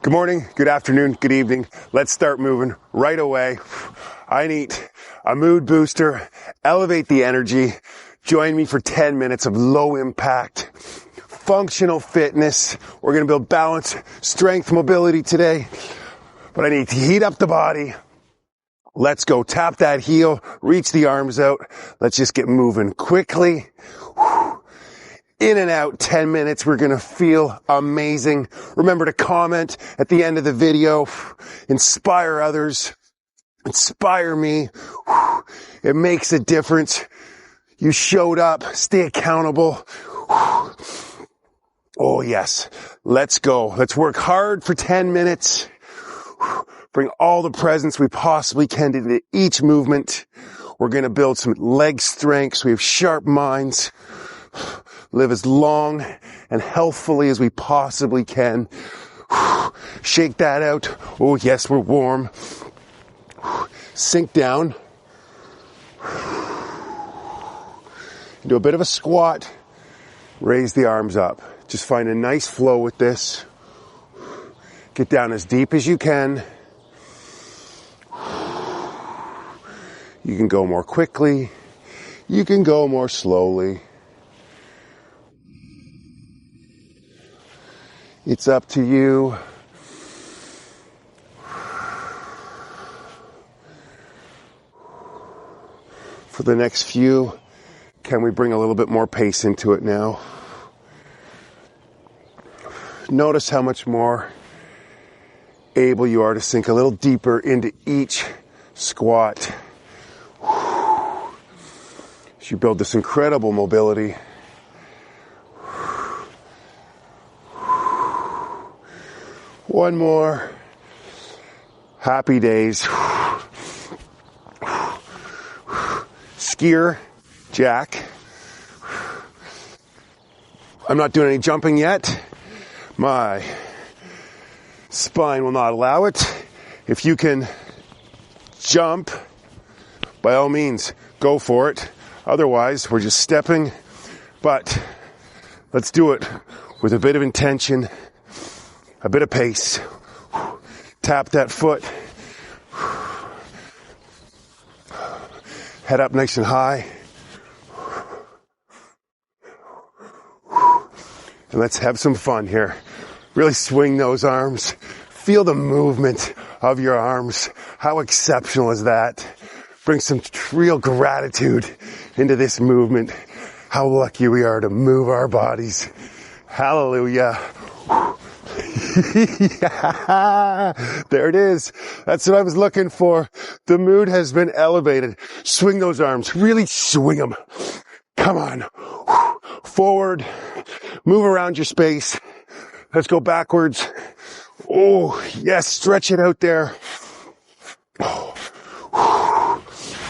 Good morning, good afternoon, good evening. Let's start moving right away. I need a mood booster, elevate the energy. Join me for 10 minutes of low impact, functional fitness. We're going to build balance, strength, mobility today. But I need to heat up the body. Let's go. Tap that heel, reach the arms out. Let's just get moving quickly. In and out, 10 minutes. We're going to feel amazing. Remember to comment at the end of the video. Inspire others. Inspire me. It makes a difference. You showed up. Stay accountable. Oh, yes. Let's go. Let's work hard for 10 minutes. Bring all the presence we possibly can into each movement. We're going to build some leg strength so we have sharp minds. Live as long and healthfully as we possibly can. Shake that out. Oh, yes, we're warm. Sink down. Do a bit of a squat. Raise the arms up. Just find a nice flow with this. Get down as deep as you can. You can go more quickly. You can go more slowly. It's up to you. For the next few, can we bring a little bit more pace into it now? Notice how much more able you are to sink a little deeper into each squat. As you build this incredible mobility. One more. Happy days. Skier, jack. I'm not doing any jumping yet. My spine will not allow it. If you can jump, by all means, go for it. Otherwise, we're just stepping. But let's do it with a bit of intention. A bit of pace. Tap that foot. Head up nice and high. And let's have some fun here. Really swing those arms. Feel the movement of your arms. How exceptional is that? Bring some real gratitude into this movement. How lucky we are to move our bodies. Hallelujah. Yeah, there it is. That's what I was looking for. The mood has been elevated. Swing those arms. Really swing them. Come on. Forward. Move around your space. Let's go backwards. Oh, yes. Stretch it out there.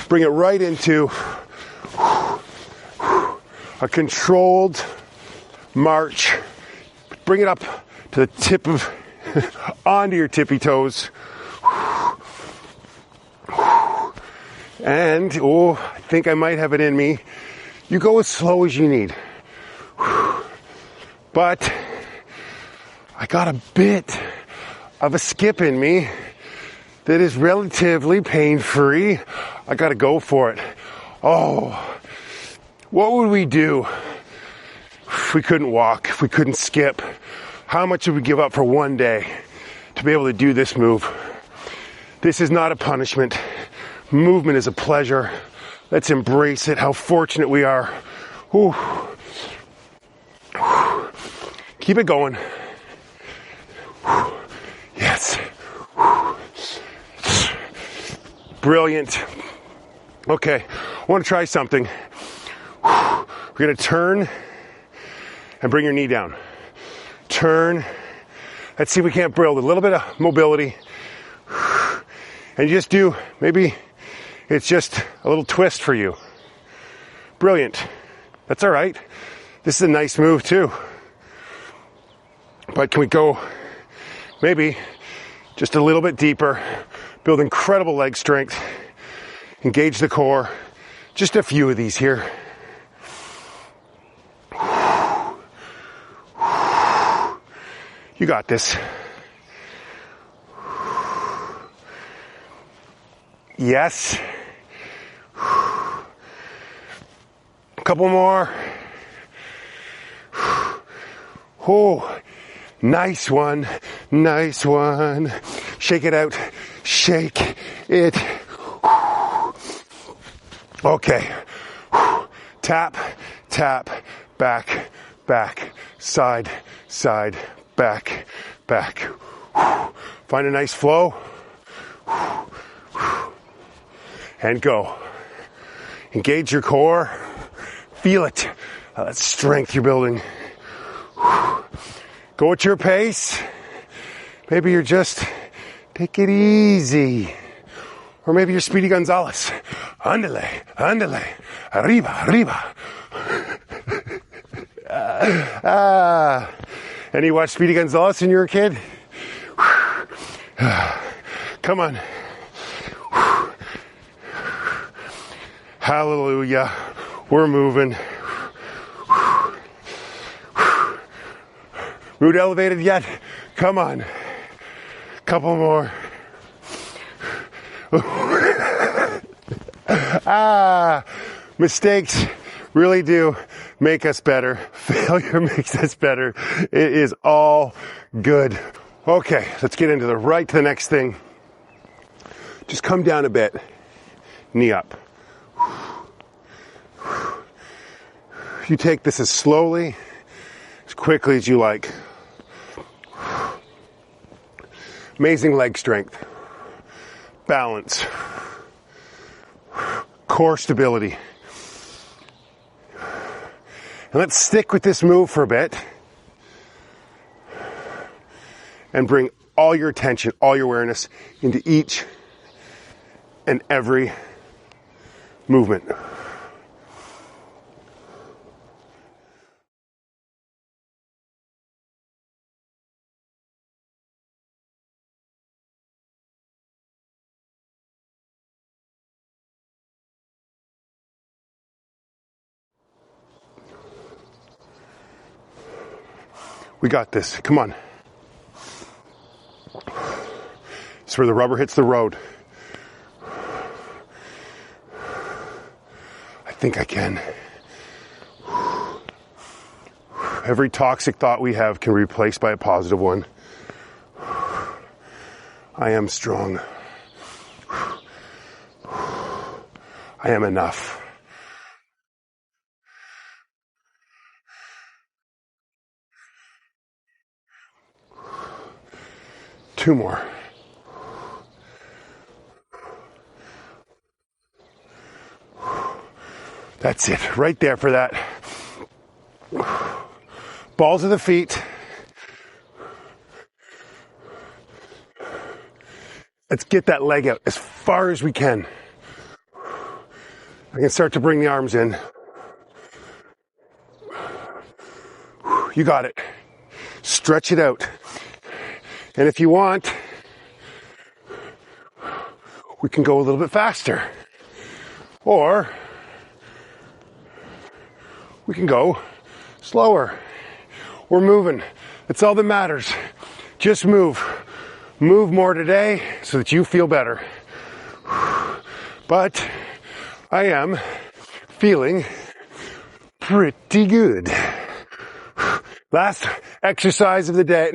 Bring it right into a controlled march. Bring it up to the tip of, onto your tippy toes. And, I think I might have it in me. You go as slow as you need. But I got a bit of a skip in me that is relatively pain-free. I got to go for it. Oh, what would we do if we couldn't walk, if we couldn't skip? How much would we give up for one day to be able to do this move? This is not a punishment. Movement is a pleasure. Let's embrace it. How fortunate we are. Whew. Keep it going. Yes. Brilliant. Okay, I want to try something. We're going to turn and bring your knee down. Turn. Let's see if we can't build a little bit of mobility. And you just do, maybe it's just a little twist for you. Brilliant. That's all right. This is a nice move too. But can we go maybe just a little bit deeper, build incredible leg strength, engage the core. Just a few of these here. You got this. Yes. A couple more. Oh, nice one. Nice one. Shake it out. Shake it. Okay. Tap, tap, back, back, side, side, back, back. Find a nice flow. And go. Engage your core. Feel it. That strength you're building. Go at your pace. Maybe you're just take it easy. Or maybe you're Speedy Gonzalez. Andale, andale, arriba, arriba. And you watched Speedy Gonzalez when you were a kid? Come on. Hallelujah. We're moving. Mood elevated yet? Come on. Couple more. Mistakes really do make us better. Failure makes us better. It is all good. Okay, let's get into the next thing. Just come down a bit. Knee up. You take this as slowly, as quickly as you like. Amazing leg strength, balance, core stability. And let's stick with this move for a bit and bring all your attention, all your awareness into each and every movement. We got this. Come on. It's where the rubber hits the road. I think I can. Every toxic thought we have can be replaced by a positive one. I am strong. I am enough. Two more. That's it, right there for that. Balls of the feet. Let's get that leg out as far as we can. I can start to bring the arms in. You got it. Stretch it out. And if you want, we can go a little bit faster. Or we can go slower. We're moving. That's all that matters. Just move. Move more today so that you feel better. But I am feeling pretty good. Last exercise of the day,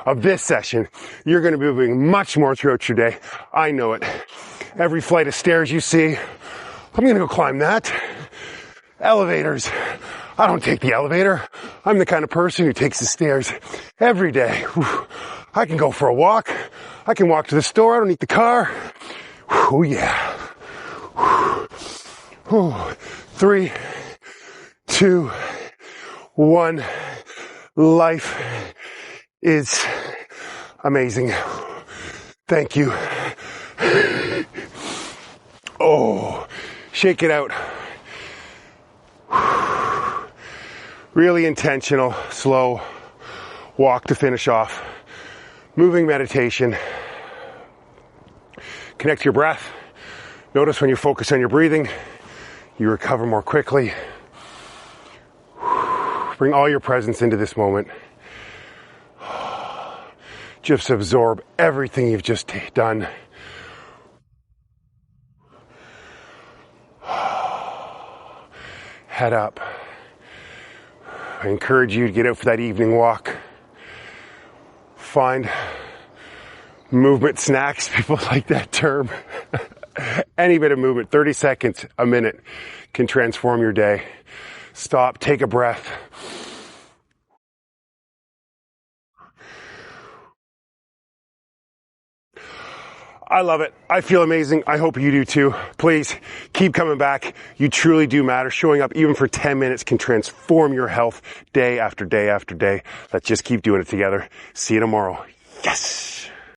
of this session. You're going to be moving much more throughout your day. I know it. Every flight of stairs you see, I'm going to go climb that. Elevators. I don't take the elevator. I'm the kind of person who takes the stairs every day. I can go for a walk. I can walk to the store. I don't need the car. Oh yeah. 3, 2, 1. Life is amazing. Thank you. Oh, shake it out. Really intentional, slow walk to finish off. Moving meditation. Connect to your breath. Notice when you focus on your breathing, you recover more quickly. Bring all your presence into this moment. Just absorb everything you've just done. head up. I encourage you to get out for that evening walk. Find movement snacks. People like that term. Any bit of movement, 30 seconds, a minute, can transform your day. Stop, take a breath. I love it. I feel amazing. I hope you do too. Please keep coming back. You truly do matter. Showing up even for 10 minutes can transform your health day after day after day. Let's just keep doing it together. See you tomorrow. Yes.